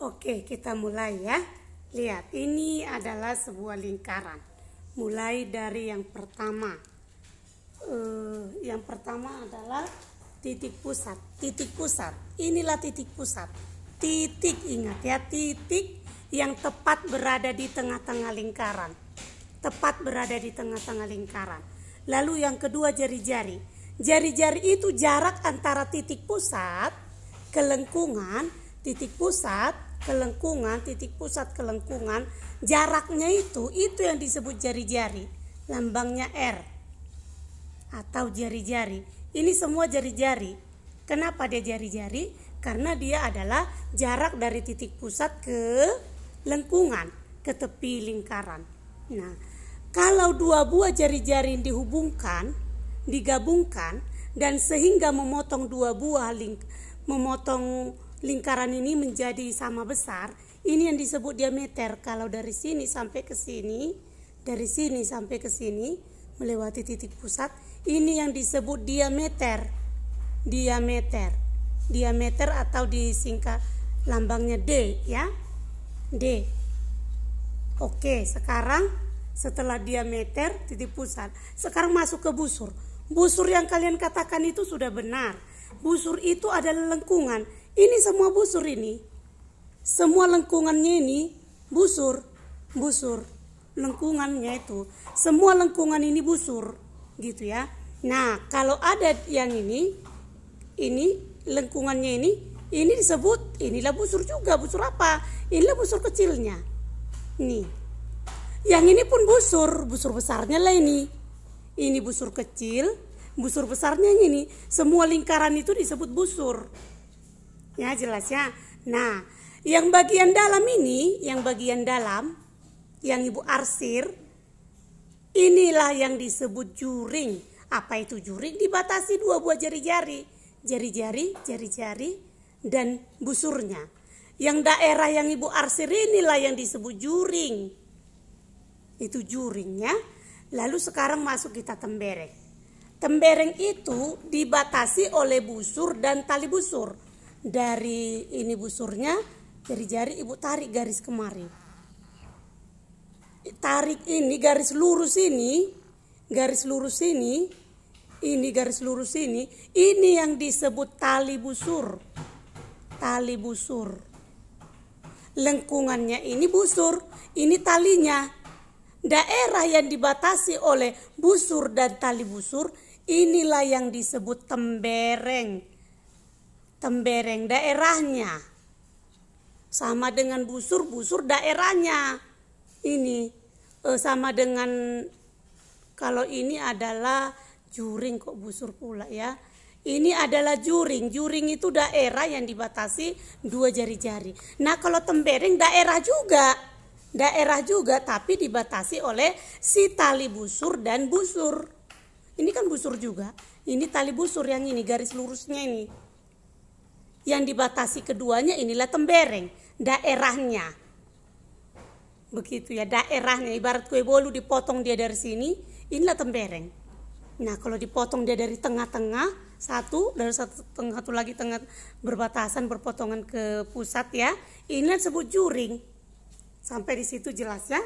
Oke, kita mulai ya. Lihat, ini adalah sebuah lingkaran. Mulai dari yang pertama. Yang pertama adalah titik pusat. Titik pusat. Inilah titik pusat. Titik, ingat ya, titik yang tepat berada di tengah-tengah lingkaran. Tepat berada di tengah-tengah lingkaran. Lalu yang kedua jari-jari. Jari-jari itu jarak antara titik pusat ke lengkungan, titik pusat ke lengkungan, titik pusat ke lengkungan. Jaraknya itu yang disebut jari-jari. Lambangnya R atau jari-jari. Ini semua jari-jari. Kenapa dia jari-jari? Karena dia adalah jarak dari titik pusat ke lengkungan, ke tepi lingkaran. Nah, kalau dua buah jari-jari dihubungkan, digabungkan, dan sehingga memotong dua buah memotong lingkaran ini menjadi sama besar, ini yang disebut diameter. Kalau dari sini sampai ke sini, dari sini sampai ke sini melewati titik pusat, ini yang disebut diameter. Diameter atau disingkat lambangnya D ya. D. Oke, sekarang setelah diameter titik pusat, sekarang masuk ke busur. Busur yang kalian katakan itu sudah benar. Busur itu adalah lengkungan. Ini semua busur ini. Semua lengkungannya ini busur. Busur. Lengkungannya itu. Semua lengkungan ini busur. Gitu ya. Nah, kalau ada yang ini lengkungannya ini disebut, inilah busur juga. Busur apa? Inilah busur kecilnya. Nih. Yang ini pun busur besarnya lah ini. Ini busur kecil, busur besarnya ini. Semua lingkaran itu disebut busur. Ya, jelas ya. Nah, yang bagian dalam ini, yang bagian dalam, yang Ibu arsir, inilah yang disebut juring. Apa itu juring? Dibatasi dua buah jari-jari. Jari-jari, dan busurnya. Yang daerah yang Ibu arsir inilah yang disebut juring. Itu juringnya. Lalu sekarang masuk kita tembereng. Tembereng itu dibatasi oleh busur dan tali busur. Dari ini busurnya, jari-jari Ibu tarik garis kemari. Tarik ini garis lurus ini, garis lurus ini, garis lurus ini yang disebut tali busur. Tali busur. Lengkungannya ini busur, ini talinya. Daerah yang dibatasi oleh busur dan tali busur, inilah yang disebut tembereng. Tembereng daerahnya. Sama dengan busur daerahnya. Ini sama dengan, kalau ini adalah juring, kok busur pula ya. Ini adalah juring. Juring itu daerah yang dibatasi dua jari-jari. Nah, kalau tembereng daerah juga, tapi dibatasi oleh si tali busur dan busur. Ini kan busur juga. Ini tali busur yang ini, garis lurusnya ini. Yang dibatasi keduanya inilah tembereng, daerahnya. Begitu ya, daerahnya. Ibarat kue bolu dipotong dia dari sini, inilah tembereng. Nah, kalau dipotong dia dari tengah-tengah, dari satu lagi tengah berbatasan, berpotongan ke pusat ya, inilah disebut juring. Sampai di situ jelas ya?